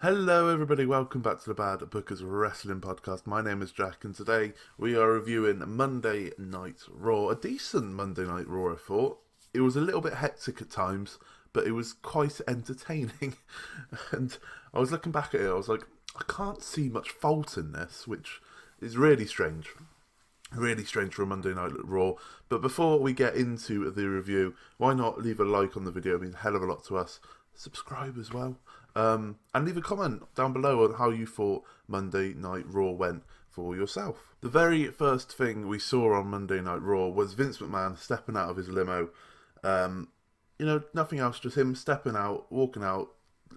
Hello everybody, welcome back to the Bad Bookers Wrestling Podcast. My name is Jack and today we are reviewing Monday Night Raw. A decent Monday Night Raw, I thought. It was a little bit hectic at times, but it was quite entertaining. And I was looking back at it, I was like, I can't see much fault in this, which is really strange. Really strange for a Monday Night Raw. But before we get into the review, why not leave a like on the video? It means a hell of a lot to us. Subscribe as well. And leave a comment down below on how you thought Monday Night Raw went for yourself. The very first thing we saw on Monday Night Raw was Vince McMahon stepping out of his limo. Nothing else, just him stepping out, walking out,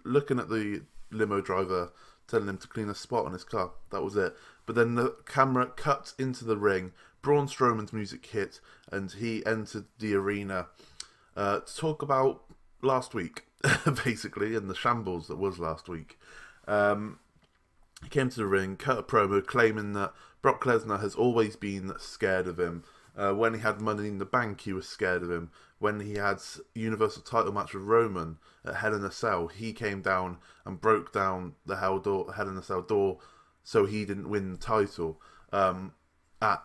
looking at the limo driver, telling him to clean a spot on his car. That was it. But then the camera cut into the ring, Braun Strowman's music hit, and he entered the arena to talk about last week. Basically, in the shambles that was last week. He came to the ring, cut a promo claiming that Brock Lesnar has always been scared of him. When he had Money in the Bank, he was scared of him. When he had Universal title match with Roman at Hell in a Cell, he came down and broke down the Hell in a Cell door so he didn't win the title at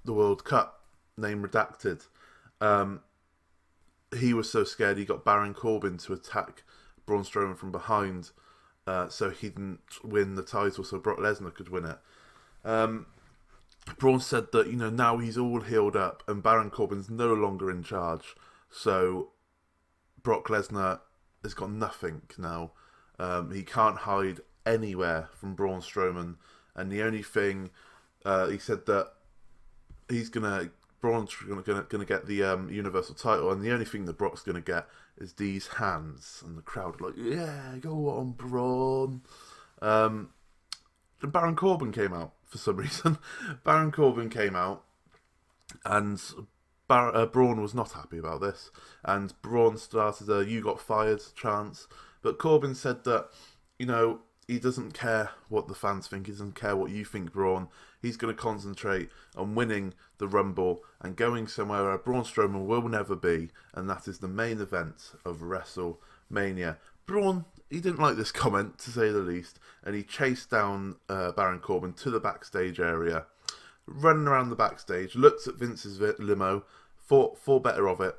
the World Cup, name redacted. He was so scared he got Baron Corbin to attack Braun Strowman from behind, so he didn't win the title, so Brock Lesnar could win it. Braun said that, now he's all healed up and Baron Corbin's no longer in charge, so Brock Lesnar has got nothing now. He can't hide anywhere from Braun Strowman, and the only thing, he said that Braun's going to get the Universal title, and the only thing that Brock's going to get is these hands. And the crowd are like, yeah, go on, Braun. And Baron Corbin came out for some reason. Baron Corbin came out, and Braun was not happy about this. And Braun started a "you got fired" chant. But Corbin said that, he doesn't care what the fans think. He doesn't care what you think, Braun. He's going to concentrate on winning the Rumble and going somewhere where Braun Strowman will never be, and that is the main event of WrestleMania. Braun, he didn't like this comment, to say the least, and he chased down Baron Corbin to the backstage area, running around the backstage, looked at Vince's limo, thought better of it,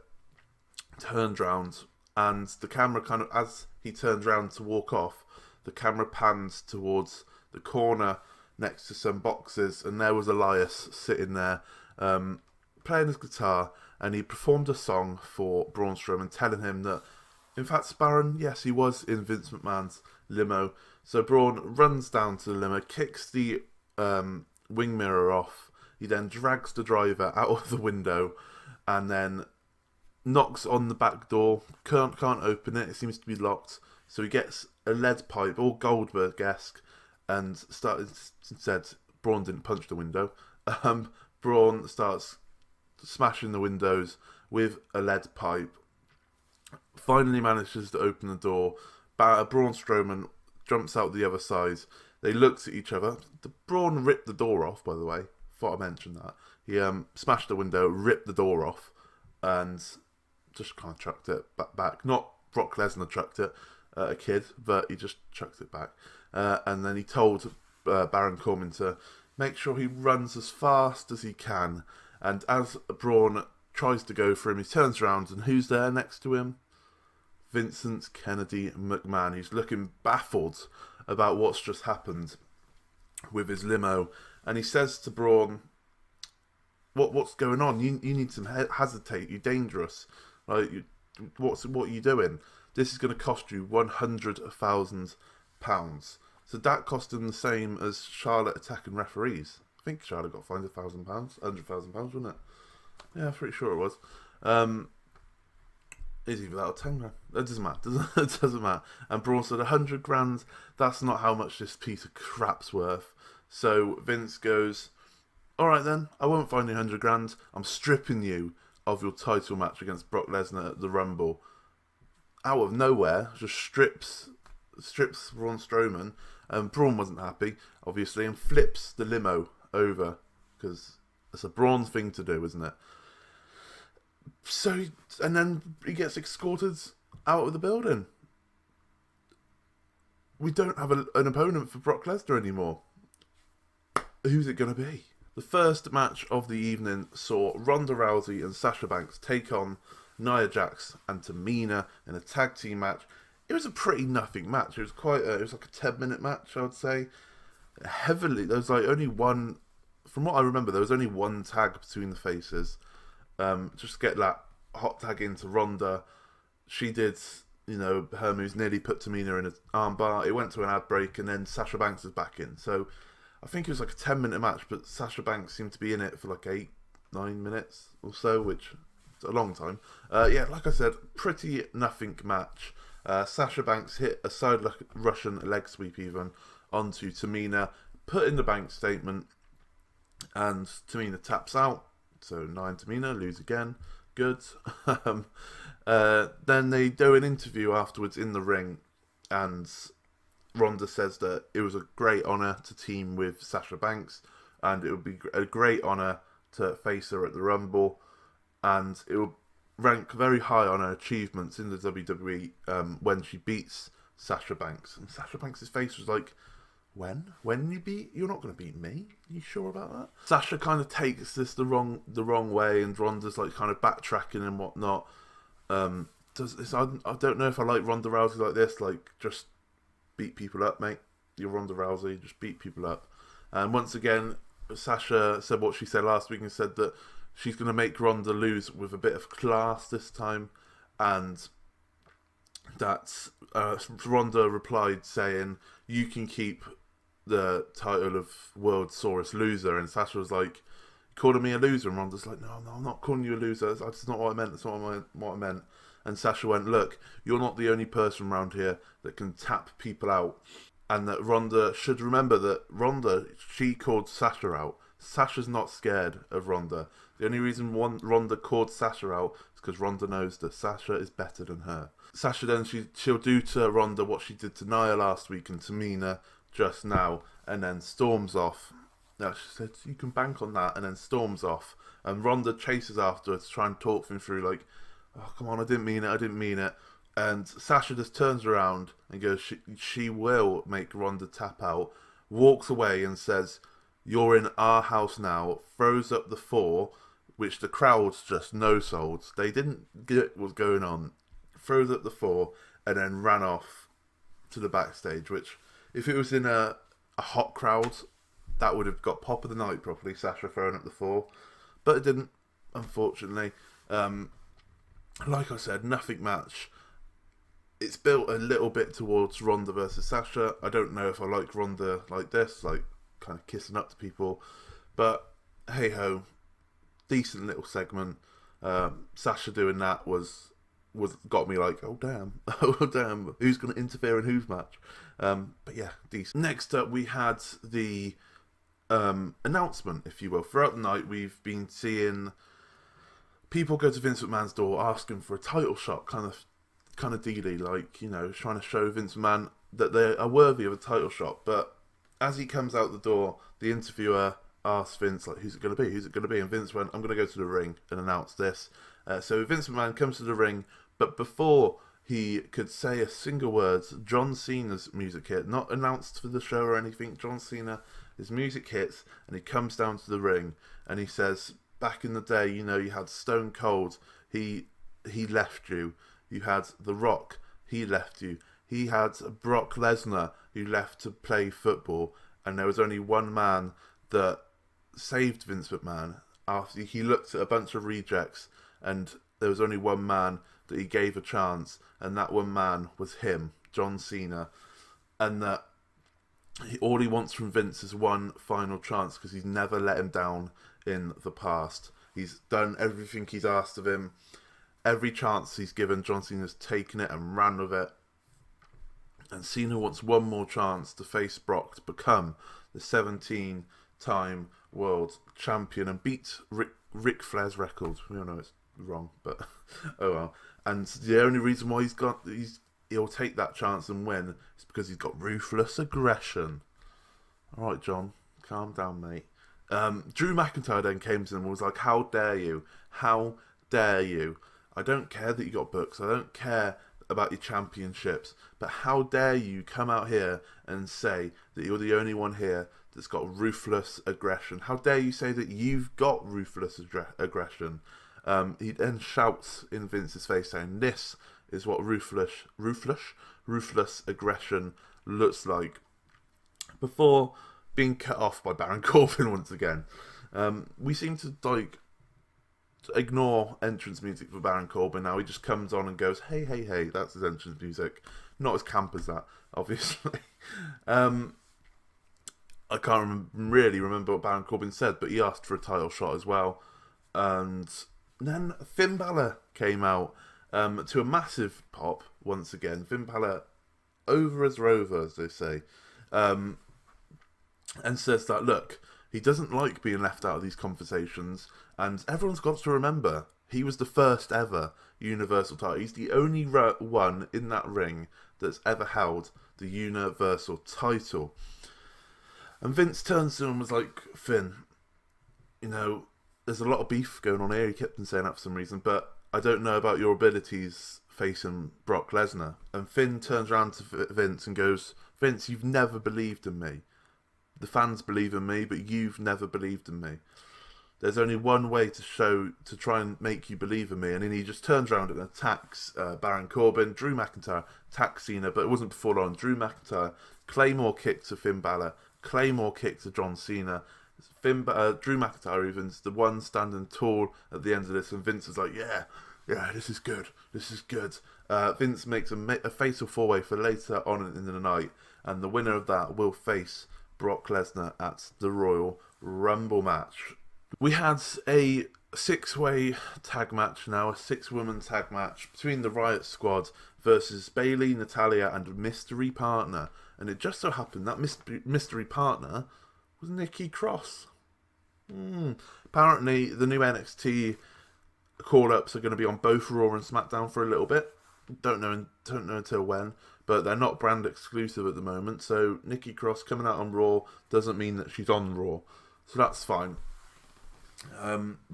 turned round, and the camera kind of, as he turned round to walk off, the camera pans towards the corner next to some boxes, and there was Elias sitting there playing his guitar, and he performed a song for Braun Strowman, telling him that, in fact, Baron, yes, he was in Vince McMahon's limo. So Braun runs down to the limo, kicks the wing mirror off, he then drags the driver out of the window, and then knocks on the back door, can't open it, it seems to be locked, so he gets a lead pipe, all Goldberg-esque, and said Braun didn't punch the window. Braun starts smashing the windows with a lead pipe. Finally manages to open the door. Braun Strowman jumps out the other side. They looked at each other. Braun ripped the door off, by the way. Thought I mentioned that. He smashed the window, ripped the door off, and just kind of chucked it back. Not Brock Lesnar chucked it at a kid, but he just chucked it back. And then he told Baron Corbin to make sure he runs as fast as he can. And as Braun tries to go for him, he turns around, and who's there next to him? Vincent Kennedy McMahon. He's looking baffled about what's just happened with his limo. And he says to Braun, what's going on? You need to hesitate. You're dangerous. What are you doing? This is going to cost you £100,000. So that cost him the same as Charlotte attacking referees. I think Charlotte got fined £1,000, £100,000, wasn't it? Yeah, I'm pretty sure it was. Is either that or 10 grand? It doesn't matter. It doesn't matter. And Braun said 100 grand. That's not how much this piece of crap's worth. So Vince goes, all right then, I won't find you 100 grand. I'm stripping you of your title match against Brock Lesnar at the Rumble. Out of nowhere, just strips Braun Strowman. Braun wasn't happy, obviously, and flips the limo over, because it's a Braun thing to do, isn't it? So, and then he gets escorted out of the building. we don't have an opponent for Brock Lesnar anymore. Who's it going to be? The first match of the evening saw Ronda Rousey and Sasha Banks take on Nia Jax and Tamina in a tag team match. It was a pretty nothing match. It was like a 10-minute match, I would say. There was like only one, from what I remember, there was only one tag between the faces. Just to get that hot tag into Ronda. She did, her moves, nearly put Tamina in an armbar. It went to an ad break, and then Sasha Banks was back in. So I think it was like a 10-minute match, but Sasha Banks seemed to be in it for like 8-9 minutes or so, which is a long time. Like I said, pretty nothing match. Sasha Banks hit a side Russian leg sweep even onto Tamina, put in the bank statement, and Tamina taps out. So 9 Tamina, lose again. Good. Then they do an interview afterwards in the ring, and Ronda says that it was a great honour to team with Sasha Banks, and it would be a great honour to face her at the Rumble, and it will rank very high on her achievements in the WWE when she beats Sasha Banks. And Sasha Banks' face was like, When you're not going to beat me? Are you sure about that? Sasha kind of takes this the wrong way, and Ronda's like kind of backtracking and whatnot. I don't know if I like Ronda Rousey like this. Like, just beat people up, mate. You're Ronda Rousey, just beat people up. And once again, Sasha said what she said last week and said that she's going to make Ronda lose with a bit of class this time, and that Ronda replied saying, "You can keep the title of World Sorest Loser," and Sasha was like, "Calling me a loser?" And Ronda's like, no, I'm not calling you a loser. That's not what I meant. That's not what I meant. And Sasha went, "Look, you're not the only person around here that can tap people out." And that Ronda should remember that she called Sasha out. Sasha's not scared of Ronda. The only reason Ronda called Sasha out is because Ronda knows that Sasha is better than her. Sasha then, she'll do to Ronda what she did to Nia last week and Tamina just now, and then storms off. Now, she said, "You can bank on that," and then storms off. And Ronda chases after her to try and talk them through, like, "Oh, come on, I didn't mean it. And Sasha just turns around and goes, she will make Ronda tap out, walks away and says, "You're in our house now," throws up the 4, which the crowd's just no-sold. They didn't get what was going on. Throws up the 4 and then ran off to the backstage, which, if it was in a hot crowd, that would have got pop of the night properly, Sasha throwing up the 4. But it didn't, unfortunately. Like I said, nothing match. It's built a little bit towards Ronda versus Sasha. I don't know if I like Ronda like this, like kind of kissing up to people. But hey ho, decent little segment. Sasha doing that was got me like, oh damn, oh damn, who's going to interfere in whose match? But yeah, decent. Next up, we had the announcement, if you will. Throughout the night, we've been seeing people go to Vince McMahon's door asking for a title shot, kind of dealy, like, trying to show Vince McMahon that they are worthy of a title shot. But as he comes out the door, the interviewer asks Vince, like, who's it going to be? And Vince went, "I'm going to go to the ring and announce this." So Vince McMahon comes to the ring, but before he could say a single word, John Cena's music hit, not announced for the show or anything. John Cena, his music hits, and he comes down to the ring, and he says, "Back in the day, you had Stone Cold, he left you. You had The Rock, he left you. He had Brock Lesnar, who left to play football, and there was only one man that saved Vince McMahon after he looked at a bunch of rejects, and there was only one man that he gave a chance, and that one man was him, John Cena, and that all he wants from Vince is one final chance because he's never let him down in the past. He's done everything he's asked of him. Every chance he's given, John Cena's taken it and ran with it. And Cena wants one more chance to face Brock to become the 17-time world champion and beat Ric Flair's record. We all know it's wrong, but oh well. And the only reason why he'll take that chance and win is because he's got ruthless aggression. All right, John, calm down, mate. Drew McIntyre then came to him and was like, "How dare you? How dare you? I don't care that you got books. I don't care about your championships, but how dare you come out here and say that you're the only one here that's got ruthless aggression? How dare you say that you've got ruthless aggression? He then shouts in Vince's face saying, this is what ruthless aggression looks like, before being cut off by Baron Corbin once again. We seem to ignore entrance music for Baron Corbin now. He just comes on and goes, hey, hey, hey. That's his entrance music. Not as camp as that, obviously. I can't really remember what Baron Corbin said, but he asked for a title shot as well. And then Finn Bálor came out to a massive pop once again. Finn Bálor over as Rover, as they say. And says that, look, he doesn't like being left out of these conversations, and everyone's got to remember, he was the first ever Universal title. He's the only one in that ring that's ever held the Universal title. And Vince turns to him and was like, Finn, you know, there's a lot of beef going on here. He kept on saying that for some reason, but I don't know about your abilities facing Brock Lesnar. And Finn turns around to Vince and goes, Vince, you've never believed in me. The fans believe in me, but you've never believed in me. There's only one way to try and make you believe in me. And then he just turns around and attacks Baron Corbin. Drew McIntyre attacks Cena, but it wasn't before long. Drew McIntyre, Claymore kick to Finn Bálor, Claymore kick to John Cena. Drew McIntyre even's the one standing tall at the end of this, and Vince is like, yeah, this is good. Vince makes a fatal four-way for later on in the night, and the winner of that will face Brock Lesnar at the Royal Rumble match. We had a 6-way tag match now, a 6-woman tag match between the Riott squad versus Bayley, Natalya, and mystery partner. And it just so happened that mystery partner was Nikki Cross. Apparently, the new NXT call-ups are going to be on both Raw and SmackDown for a little bit. Don't know until when, but they're not brand exclusive at the moment. So Nikki Cross coming out on Raw doesn't mean that she's on Raw, so that's fine.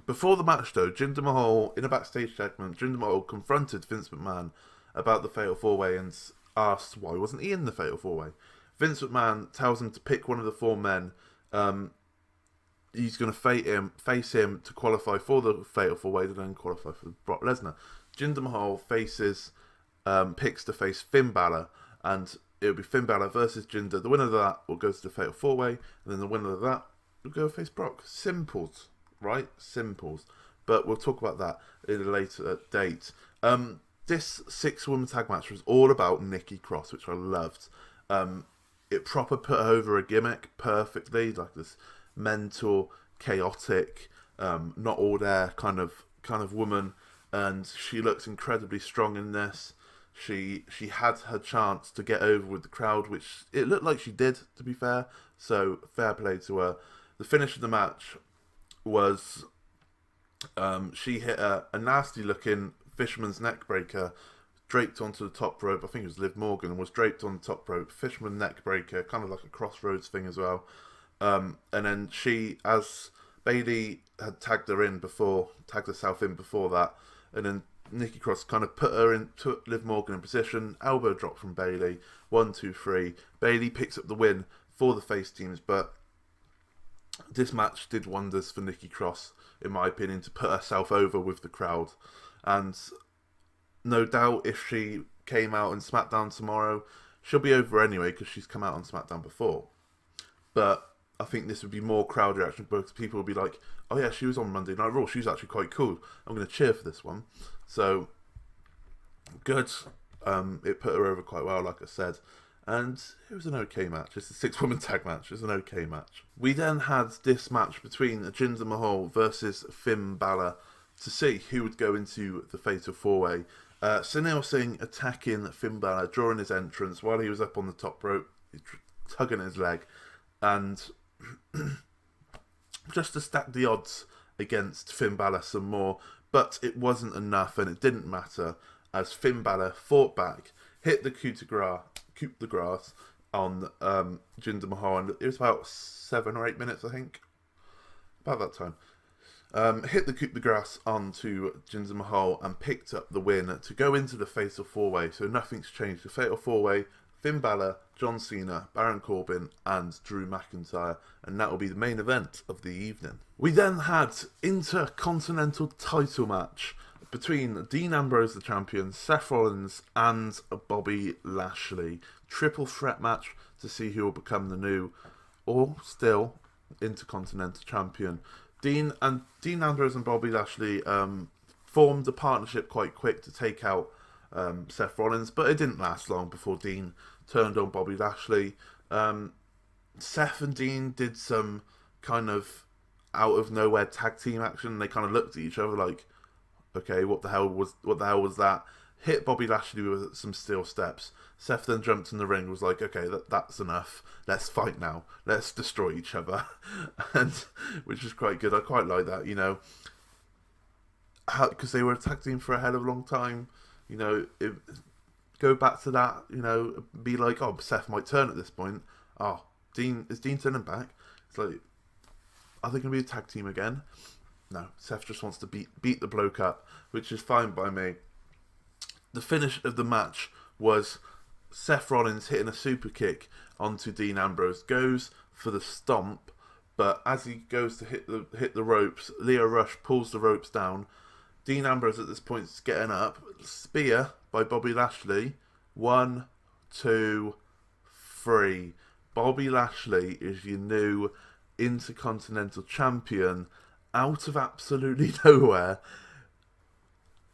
Before the match, though, Jinder Mahal, in a backstage segment, Jinder Mahal confronted Vince McMahon about the Fatal 4-Way and asked why wasn't he in the Fatal 4-Way. Vince McMahon tells him to pick one of the 4 men. He's going to face him to qualify for the Fatal 4-Way to then qualify for Brock Lesnar. Jinder Mahal picks to face Finn Bálor, and it'll be Finn Bálor versus Jinder. The winner of that will go to the Fatal 4-Way, and then the winner of that will go face Brock. Simples, right? Simples. But we'll talk about that in a later date. This 6-woman tag match was all about Nikki Cross, which I loved. It proper put her over a gimmick perfectly, like this mental, chaotic, not all there kind of woman, and she looks incredibly strong in this. She had her chance to get over with the crowd, which it looked like she did, to be fair, so fair play to her. The finish of the match was she hit a nasty looking fisherman's neck breaker draped onto the top rope. I think it was Liv Morgan was draped on the top rope, fisherman neck breaker, kind of like a crossroads thing as well. And then she, as Bayley had tagged herself in before that, and then Nikki Cross kind of took Liv Morgan in position, elbow drop from Bayley, 1, 2, 3. Bayley picks up the win for the face teams, but this match did wonders for Nikki Cross, in my opinion, to put herself over with the crowd. And no doubt if she came out on SmackDown tomorrow, she'll be over anyway because she's come out on SmackDown before. But I think this would be more crowd reaction because people would be like, oh yeah, she was on Monday Night Raw. She was actually quite cool. I'm going to cheer for this one. So, good. It put her over quite well, like I said. And it was an okay match. It's a 6-woman tag match. It was an okay match. We then had this match between Jinder Mahal versus Finn Bálor to see who would go into the Fatal 4-Way. Sunil Singh attacking Finn Bálor during his entrance while he was up on the top rope, tugging his leg. And just to stack the odds against Finn Bálor some more, but it wasn't enough and it didn't matter as Finn Bálor fought back, hit the coup de grace on Jinder Mahal, and it was about 7 or 8 minutes, I think, about that time. hit the coup de grace onto Jinder Mahal and picked up the win to go into the Fatal 4-Way. So nothing's changed. The Fatal 4-Way, Finn Balor, John Cena, Baron Corbin and Drew McIntyre. And that will be the main event of the evening. We then had Intercontinental title match between Dean Ambrose, the champion, Seth Rollins and Bobby Lashley. Triple threat match to see who will become the new, or still, Intercontinental champion. Dean Ambrose and Bobby Lashley formed a partnership quite quick to take out Seth Rollins, but it didn't last long before Dean turned on Bobby Lashley. Seth and Dean did some kind of out of nowhere tag team action. They kind of looked at each other like, okay, what the hell was that? Hit Bobby Lashley with some steel steps. Seth then jumped in the ring and was like, okay, that's enough. Let's fight now. Let's destroy each other. And which is quite good. I quite like that, you know. Because they were a tag team for a hell of a long time. You know, go back to that, you know, be like, oh, Seth might turn at this point. Oh, is Dean turning back? It's like, are they going to be a tag team again? No, Seth just wants to beat the bloke up, which is fine by me. The finish of the match was Seth Rollins hitting a super kick onto Dean Ambrose, goes for the stomp, but as he goes to hit the ropes, Leo Rush pulls the ropes down. Dean Ambrose at this point is getting up. Spear by Bobby Lashley. 1, 2, 3. Bobby Lashley is your new Intercontinental champion out of absolutely nowhere.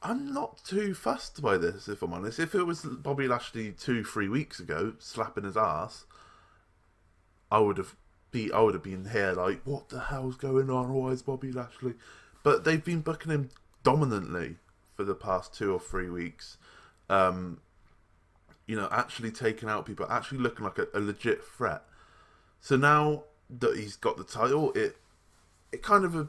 I'm not too fussed by this, if I'm honest. If it was Bobby Lashley 2-3 weeks ago slapping his ass, I would have been here like, what the hell's going on? Why is Bobby Lashley? But they've been booking him dominantly for the past 2 or 3 weeks. You know, actually taking out people, actually looking like a legit threat. So now that he's got the title, it kind of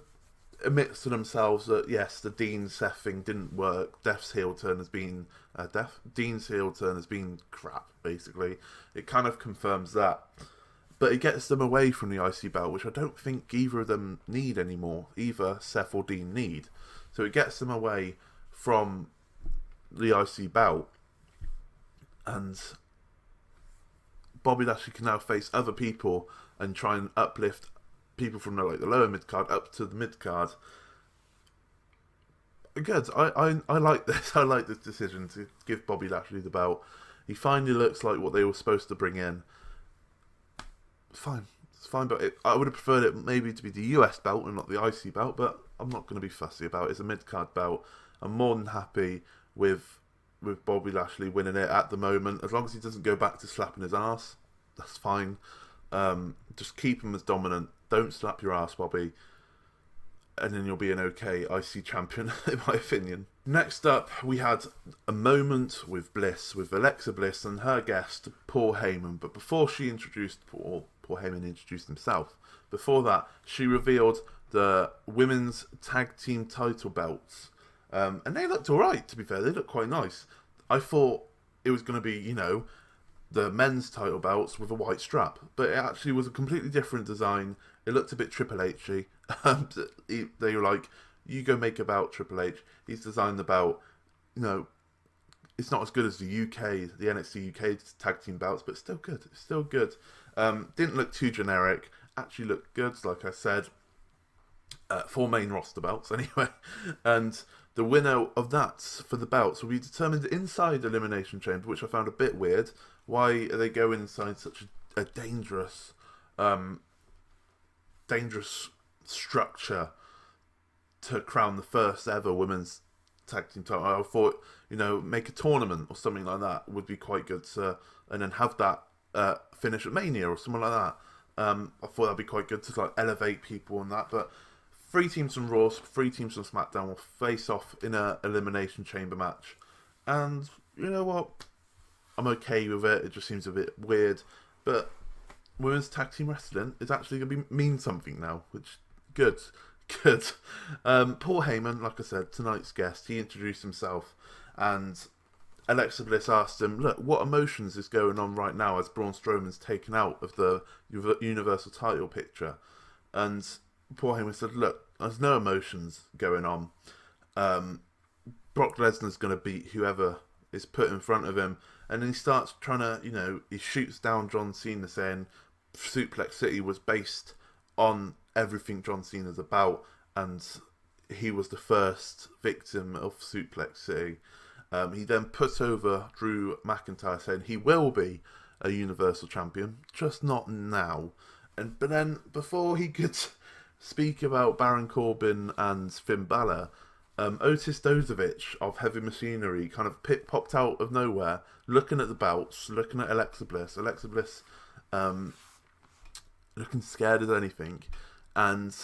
admits to themselves that yes, the Dean Seth thing didn't work. Dean's heel turn has been crap. Basically, it kind of confirms that, but it gets them away from the IC belt, which I don't think either of them need anymore. Either Seth or Dean need, so it gets them away from the IC belt, and Bobby Lashley can now face other people and try and uplift people from the lower mid card up to the mid card. Good. I like this. I like this decision to give Bobby Lashley the belt. He finally looks like what they were supposed to bring in. It's fine. It's fine, but I would have preferred it maybe to be the US belt and not the IC belt, but I'm not going to be fussy about it. It's a mid card belt. I'm more than happy with Bobby Lashley winning it at the moment. As long as he doesn't go back to slapping his ass, that's fine. Just keep him as dominant. Don't slap your ass, Bobby. And then you'll be an okay IC champion, in my opinion. Next up, we had a moment with Bliss, with Alexa Bliss and her guest, Paul Heyman. But before she introduced Paul Heyman introduced himself. Before that, she revealed the women's tag team title belts. And they looked alright, to be fair. They looked quite nice. I thought it was going to be, you know, the men's title belts with a white strap, but it actually was a completely different design. It looked a bit Triple H-y. They were like, you go make a belt, Triple H. He's designed the belt. You know, it's not as good as the NXT UK tag team belts, but still good. It's still good. Didn't look too generic. Actually looked good, like I said. 4 main roster belts, anyway. And the winner of that for the belts will be determined inside Elimination Chamber, which I found a bit weird. Why are they going inside such a dangerous structure to crown the first ever women's tag team title? I thought, you know, make a tournament or something like that would be quite good to, and then have that finish at Mania or something like that. I thought that'd be quite good to like elevate people and that. But 3 teams from Raw, 3 teams from SmackDown will face off in a Elimination Chamber match, and you know what? I'm okay with it. It just seems a bit weird, but women's tag team wrestling is actually going to mean something now, which good. Paul Heyman, like I said, tonight's guest, he introduced himself, and Alexa Bliss asked him, look, what emotions is going on right now as Braun Strowman's taken out of the Universal title picture? And Paul Heyman said, look, There's no emotions going on. Um, Brock Lesnar's going to beat whoever is put in front of him, and then he starts trying to, he shoots down John Cena, saying Suplex City was based on everything John Cena's about, and he was the first victim of Suplex City. He then puts over Drew McIntyre, saying he will be a Universal Champion, just not now. But then before he could speak about Baron Corbin and Finn Balor, Otis Dozovic of Heavy Machinery kind of popped out of nowhere, looking at the belts, looking at Alexa Bliss. Alexa Bliss looking scared as anything, and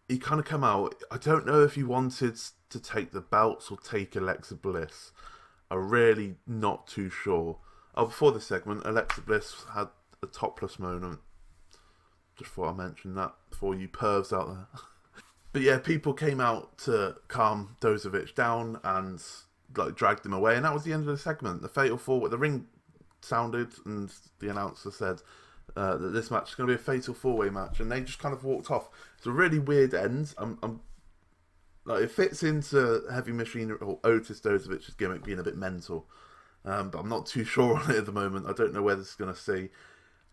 he kind of come out. I don't know if he wanted to take the belts or take Alexa Bliss. I'm really not too sure. Oh, before this segment, Alexa Bliss had a topless moment. Just thought I'd mention that before you pervs out there. But yeah, people came out to calm Dozovic down and like dragged him away, and that was the end of the segment. The fatal four, the ring sounded, and the announcer said that this match is going to be a fatal four-way match, and they just kind of walked off. It's a really weird end. Like it fits into Heavy Machinery or Otis Dozovic's gimmick being a bit mental, but I'm not too sure on it at the moment. I don't know where this is going to see.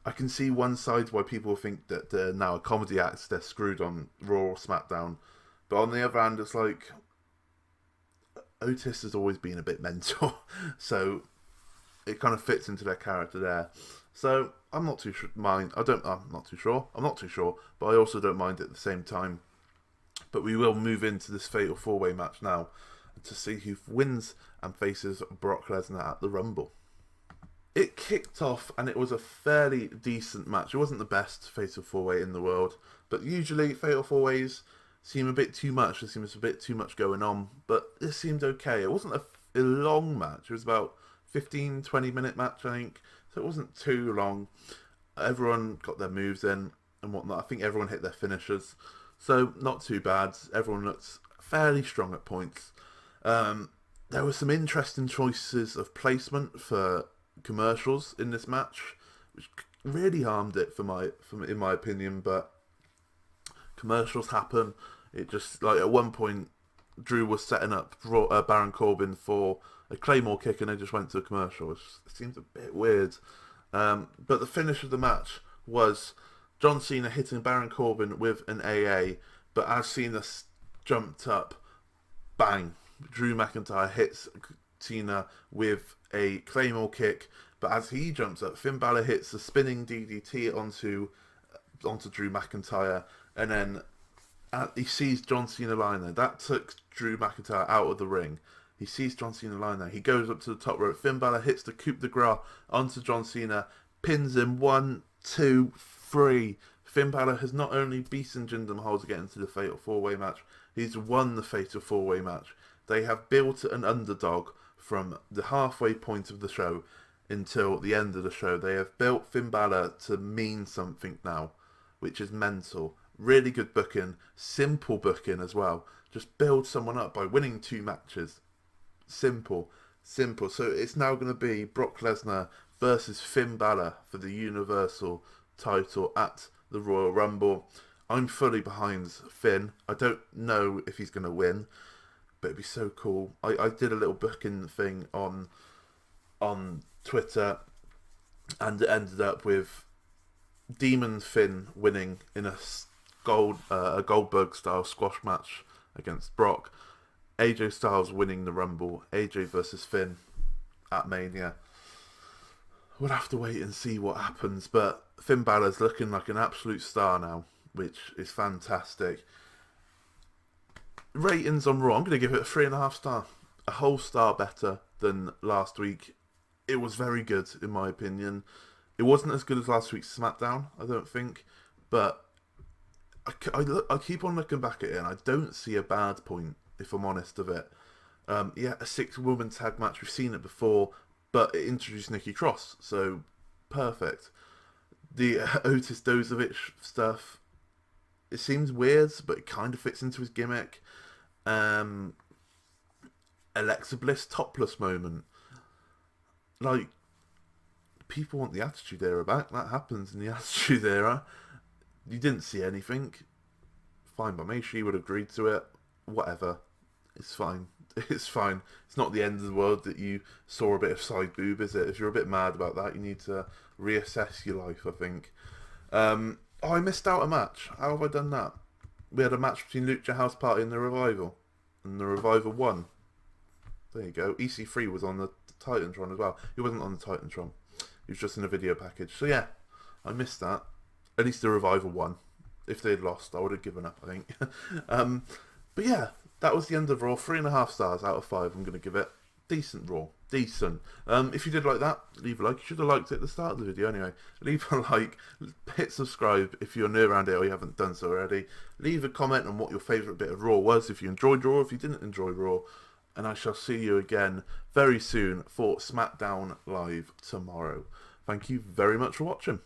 I can see one side why people think that they're now a comedy act, they're screwed on Raw or SmackDown. But on the other hand, it's like Otis has always been a bit mental, so it kind of fits into their character there. So I'm not too sure. I'm not too sure. I'm not too sure, but I also don't mind at the same time. But we will move into this fatal four-way match now to see who wins and faces Brock Lesnar at the Rumble. It kicked off and it was a fairly decent match. It wasn't the best fatal four-way in the world, but usually fatal four-ways seem a bit too much. There seems a bit too much going on, but this seemed okay. It wasn't a long match. It was about 15-20 minute match, I think, so it wasn't too long. Everyone got their moves in and whatnot. I think everyone hit their finishers, so not too bad. Everyone looked fairly strong at points. There were some interesting choices of placement for commercials in this match, which really harmed it in my opinion. But commercials happen. It just, like, at one point Drew was setting up Baron Corbin for a Claymore kick and they just went to a commercial. It seems a bit weird. But the finish of the match was John Cena hitting Baron Corbin with an AA, but as Cena jumped up, bang, Drew McIntyre hits Cena with a Claymore kick, but as he jumps up, Finn Balor hits a spinning DDT onto Drew McIntyre, and then he sees John Cena lying there. That took Drew McIntyre out of the ring. He sees John Cena lying there. He goes up to the top rope. Finn Balor hits the coup de grace onto John Cena, pins him 1, 2, 3. Finn Balor has not only beaten Jinder Mahal to get into the Fatal 4-Way match, he's won the Fatal 4-Way match. They have built an underdog from the halfway point of the show until the end of the show. They have built Finn Balor to mean something now, which is mental. Really good booking, simple booking as well. Just build someone up by winning 2 matches. Simple. So it's now going to be Brock Lesnar versus Finn Balor for the Universal title at the Royal Rumble. I'm fully behind Finn. I don't know if he's going to win, but it'd be so cool. I did a little booking thing on Twitter, and it ended up with Demon Finn winning in a Goldberg style squash match against Brock. AJ Styles winning the Rumble. AJ versus Finn at Mania. We'll have to wait and see what happens, but Finn Balor's looking like an absolute star now, which is fantastic. Ratings on Raw, I'm going to give it a 3.5 star. A whole star better than last week. It was very good, in my opinion. It wasn't as good as last week's SmackDown, I don't think, but I keep on looking back at it and I don't see a bad point, if I'm honest of it. A 6-woman tag match, we've seen it before, but it introduced Nikki Cross, so perfect. The Otis Dozovic stuff, it seems weird, but it kind of fits into his gimmick. Alexa Bliss topless moment. Like, people want the Attitude Era back. That happens in the Attitude Era. You didn't see anything. fine by me. She would have agreed to it. Whatever. It's fine. It's fine. It's not the end of the world that you saw a bit of side boob, is it? If you're a bit mad about that, you need to reassess your life, I think. I missed out a match. How have I done that? We had a match between Lucha House Party and the Revival. And the Revival won. There you go. EC3 was on the Titantron as well. He wasn't on the Titantron. He was just in a video package. So yeah, I missed that. At least the Revival won. If they had lost, I would have given up, I think. But yeah, that was the end of Raw. 3.5 stars out of 5. I'm going to give it. Decent Raw. Decent. If you did like that, leave a like. You should have liked it at the start of the video anyway. Leave a like. Hit subscribe if you're new around here or you haven't done so already. Leave a comment on what your favourite bit of Raw was. If you enjoyed Raw, if you didn't enjoy Raw. And I shall see you again very soon for SmackDown Live tomorrow. Thank you very much for watching.